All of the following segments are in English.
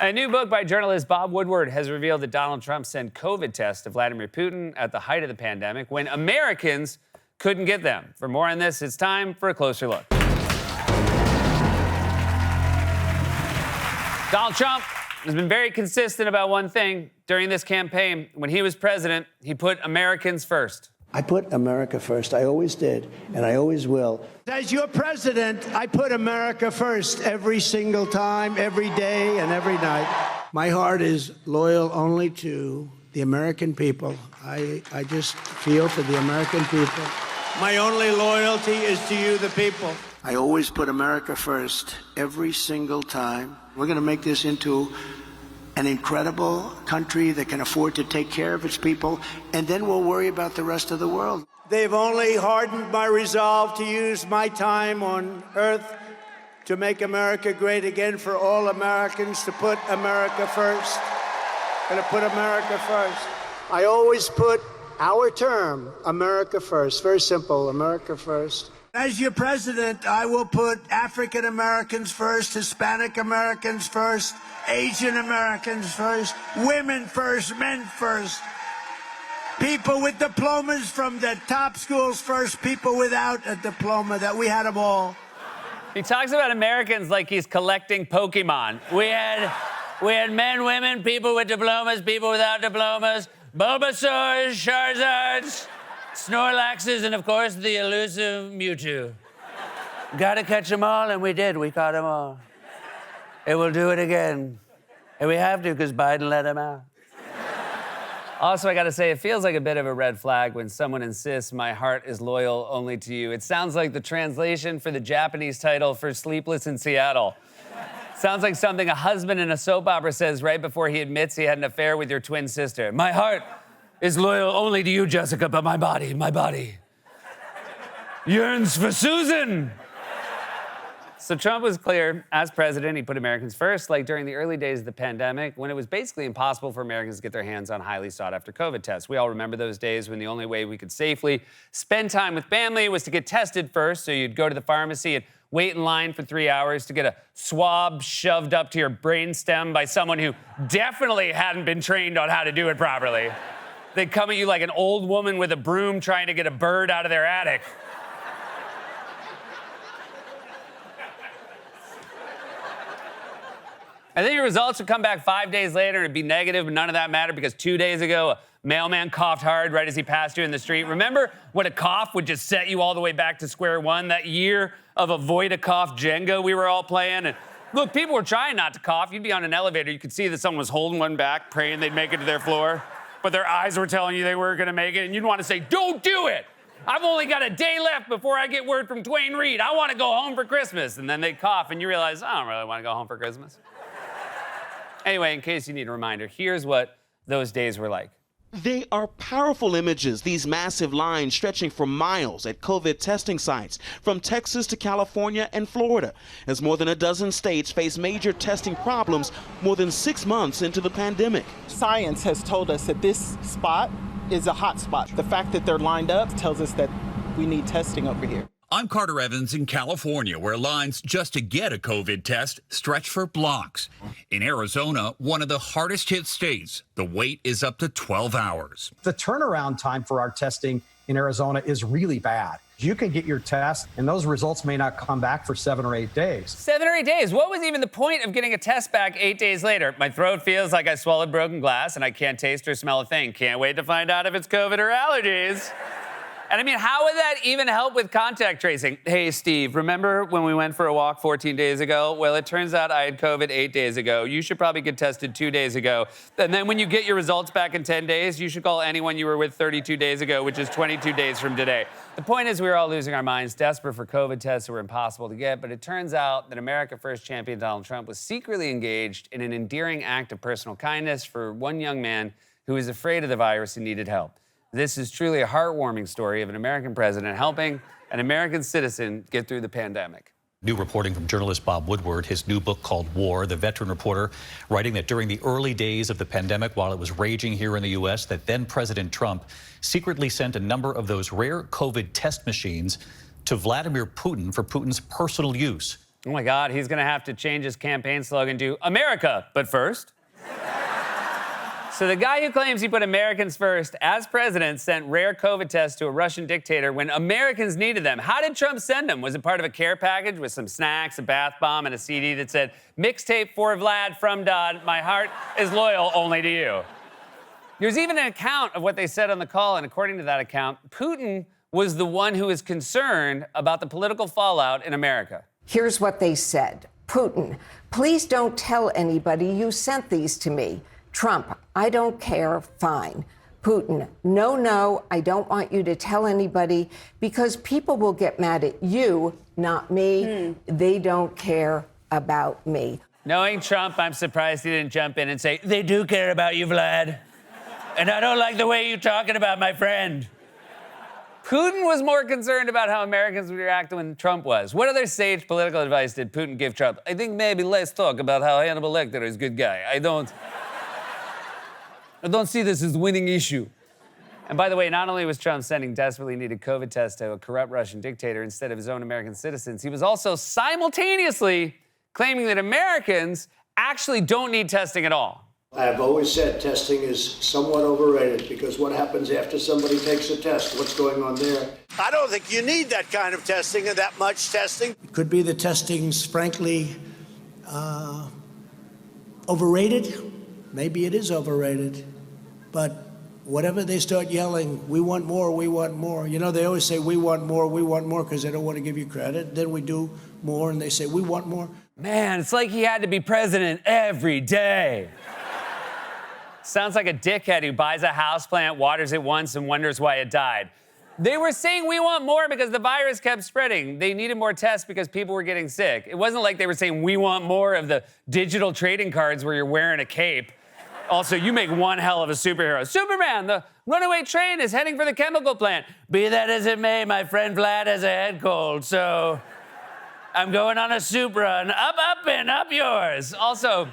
A new book by journalist Bob Woodward has revealed that Donald Trump sent COVID tests to Vladimir Putin at the height of the pandemic when Americans couldn't get them. For more on this, it's time for a closer look. Donald Trump has been very consistent about one thing during this campaign. When he was president, he put Americans first. I put America first. I always did, and I always will. As your president, I put America first every single time, every day, and every night. My heart is loyal only to the American people. I just feel for the American people. My only loyalty is to you, the people. I always put America first every single time. We're going to make this into an incredible country that can afford to take care of its people, and then we'll worry about the rest of the world. They've only hardened my resolve to use my time on earth to make America great again for all Americans, to put America first. Gonna put America first. I always put our term, America first. Very simple, America first. As your president, I will put African Americans first, Hispanic Americans first, Asian Americans first, women first, men first, people with diplomas from the top schools first, people without a diploma, that we had them all. He talks about Americans like he's collecting Pokemon. We had men, women, people with diplomas, people without diplomas, Bulbasaurs, Charizards, Snorlaxes, and of course, the elusive Mewtwo. Gotta catch them all, and we did. We caught them all. And we'll do it again. And we have to, because Biden let them out. Also, I gotta say, it feels like a bit of a red flag when someone insists my heart is loyal only to you. It sounds like the translation for the Japanese title for Sleepless in Seattle. Sounds like something a husband in a soap opera says right before he admits he had an affair with your twin sister. My heart is loyal only to you, Jessica, but my body yearns for Susan. So Trump was clear. As president, he put Americans first, like during the early days of the pandemic, when it was basically impossible for Americans to get their hands on highly sought-after COVID tests. We all remember those days when the only way we could safely spend time with family was to get tested first. So you'd go to the pharmacy and wait in line for 3 hours to get a swab shoved up to your brainstem by someone who definitely hadn't been trained on how to do it properly. They'd come at you like an old woman with a broom trying to get a bird out of their attic. And then your results would come back 5 days later and it'd be negative, but none of that mattered because 2 days ago, a mailman coughed hard right as he passed you in the street. Remember when a cough would just set you all the way back to square one? That year of avoid a cough Jenga we were all playing? And look, people were trying not to cough. You'd be on an elevator. You could see that someone was holding one back, praying they'd make it to their floor. But their eyes were telling you they weren't going to make it. And you'd want to say, don't do it. I've only got a day left before I get word from Duane Reade. I want to go home for Christmas. And then they'd cough, and you realize, I don't really want to go home for Christmas. Anyway, in case you need a reminder, here's what those days were like. They are powerful images, these massive lines stretching for miles at COVID testing sites from Texas to California and Florida, as more than a dozen states face major testing problems more than 6 months into the pandemic. Science has told us that this spot is a hot spot. The fact that they're lined up tells us that we need testing over here. I'm Carter Evans in California, where lines just to get a COVID test stretch for blocks. In Arizona, one of the hardest hit states, the wait is up to 12 hours. The turnaround time for our testing in Arizona is really bad. You can get your test, and those results may not come back for 7 or 8 days. 7 or 8 days? What was even the point of getting a test back 8 days later? My throat feels like I swallowed broken glass, and I can't taste or smell a thing. Can't wait to find out if it's COVID or allergies. And I mean, how would that even help with contact tracing? Hey, Steve, remember when we went for a walk 14 days ago? Well, it turns out I had COVID 8 days ago. You should probably get tested 2 days ago. And then when you get your results back in 10 days, you should call anyone you were with 32 days ago, which is 22 days from today. The point is we were all losing our minds, desperate for COVID tests that were impossible to get. But it turns out that America First champion Donald Trump was secretly engaged in an endearing act of personal kindness for one young man who was afraid of the virus and needed help. This is truly a heartwarming story of an American president helping an American citizen get through the pandemic. New reporting from journalist Bob Woodward, his new book called War, the veteran reporter writing that during the early days of the pandemic, while it was raging here in the U.S., that then President Trump secretly sent a number of those rare COVID test machines to Vladimir Putin for Putin's personal use. Oh my God, he's gonna have to change his campaign slogan to America, but first. So the guy who claims he put Americans first as president sent rare COVID tests to a Russian dictator when Americans needed them. How did Trump send them? Was it part of a care package with some snacks, a bath bomb, and a CD that said, "Mixtape for Vlad from Dodd, my heart is loyal only to you"? There's even an account of what they said on the call, and according to that account, Putin was the one who was concerned about the political fallout in America. Here's what they said. Putin, please don't tell anybody you sent these to me. Trump, I don't care, fine. Putin, no, I don't want you to tell anybody because people will get mad at you, not me. They don't care about me. Knowing Trump, I'm surprised he didn't jump in and say, "They do care about you, Vlad. And I don't like the way you're talking about my friend." Putin was more concerned about how Americans would react than Trump was. What other sage political advice did Putin give Trump? I think maybe let's talk about how Hannibal Lecter is a good guy. I don't see this as a winning issue. And by the way, not only was Trump sending desperately needed COVID tests to a corrupt Russian dictator instead of his own American citizens, he was also simultaneously claiming that Americans actually don't need testing at all. I have always said testing is somewhat overrated because what happens after somebody takes a test? What's going on there? I don't think you need that kind of testing and that much testing. It could be the testing's, frankly, overrated. Maybe it is overrated. But whatever they start yelling, we want more, we want more. You know, they always say, we want more because they don't want to give you credit. Then we do more and they say, we want more. Man, it's like he had to be president every day. Sounds like a dickhead who buys a houseplant, waters it once, and wonders why it died. They were saying we want more because the virus kept spreading. They needed more tests because people were getting sick. It wasn't like they were saying we want more of the digital trading cards where you're wearing a cape. Also, you make one hell of a superhero. Superman, the runaway train is heading for the chemical plant. Be that as it may, my friend Vlad has a head cold, so I'm going on a soup run. Up, and up yours. Also,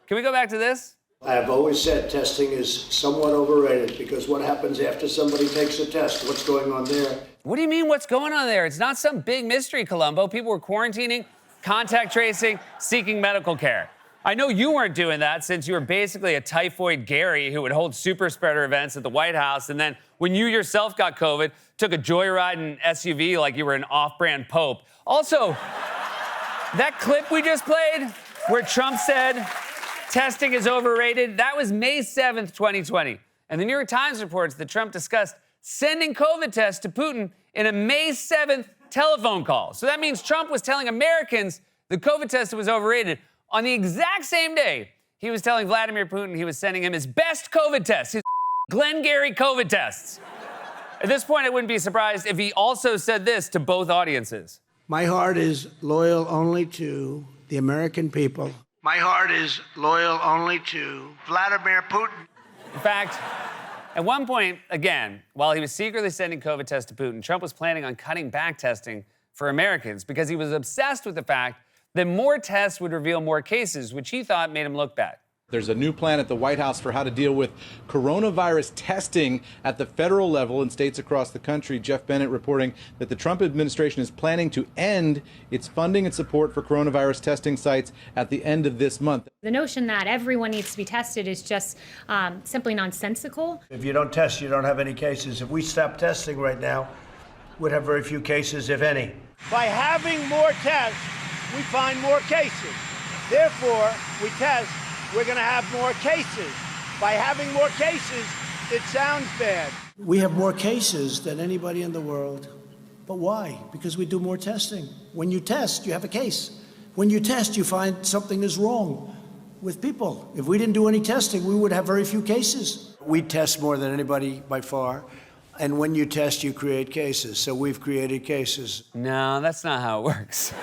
can we go back to this? I have always said testing is somewhat overrated because what happens after somebody takes a test? What's going on there? What do you mean, what's going on there? It's not some big mystery, Columbo. People were quarantining, contact tracing, seeking medical care. I know you weren't doing that since you were basically a typhoid Gary who would hold super spreader events at the White House, and then when you yourself got COVID, took a joyride in an SUV like you were an off-brand pope. Also, that clip we just played where Trump said testing is overrated, that was May 7th, 2020. And the New York Times reports that Trump discussed sending COVID tests to Putin in a May 7th telephone call. So that means Trump was telling Americans the COVID test was overrated. On the exact same day, he was telling Vladimir Putin he was sending him his best COVID tests, his Glengarry COVID tests. At this point, I wouldn't be surprised if he also said this to both audiences. My heart is loyal only to the American people. My heart is loyal only to Vladimir Putin. In fact, at one point, again, while he was secretly sending COVID tests to Putin, Trump was planning on cutting back testing for Americans because he was obsessed with the fact that more tests would reveal more cases, which he thought made him look bad. There's a new plan at the White House for how to deal with coronavirus testing at the federal level in states across the country. Jeff Bennett reporting that the Trump administration is planning to end its funding and support for coronavirus testing sites at the end of this month. The notion that everyone needs to be tested is just simply nonsensical. If you don't test, you don't have any cases. If we stop testing right now, we'd have very few cases, if any. By having more tests, we find more cases. Therefore, we test, we're going to have more cases. By having more cases, it sounds bad. We have more cases than anybody in the world. But why? Because we do more testing. When you test, you have a case. When you test, you find something is wrong with people. If we didn't do any testing, we would have very few cases. We test more than anybody by far. And when you test, you create cases. So we've created cases. No, that's not how it works.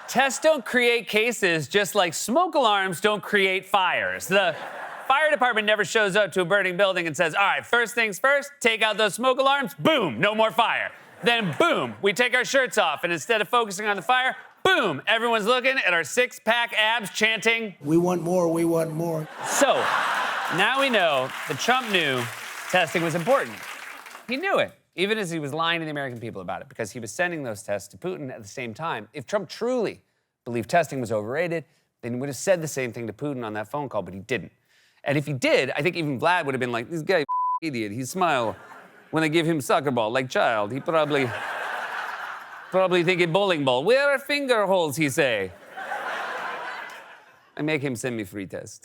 Tests don't create cases, just like smoke alarms don't create fires. The fire department never shows up to a burning building and says, all right, first things first, take out those smoke alarms, boom, no more fire. Then boom, we take our shirts off, and instead of focusing on the fire, boom, everyone's looking at our six-pack abs chanting, we want more, we want more. So, now we know that Trump knew testing was important. He knew it. even as he was lying to the American people about it, because he was sending those tests to Putin at the same time. If Trump truly believed testing was overrated, then he would have said the same thing to Putin on that phone call, but he didn't. And if he did, I think even Vlad would have been like, this guy, idiot, he smile when they give him soccer ball, like child. He probably thinking bowling ball. Where are finger holes, he say? I make him send me free tests.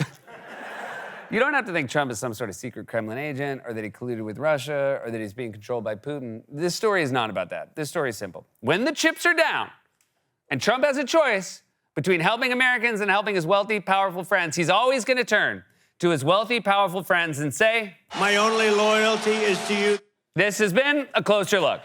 You don't have to think Trump is some sort of secret Kremlin agent or that he colluded with Russia or that he's being controlled by Putin. This story is not about that. This story is simple. When the chips are down and Trump has a choice between helping Americans and helping his wealthy, powerful friends, he's always going to turn to his wealthy, powerful friends and say, My only loyalty is to you. This has been A Closer Look.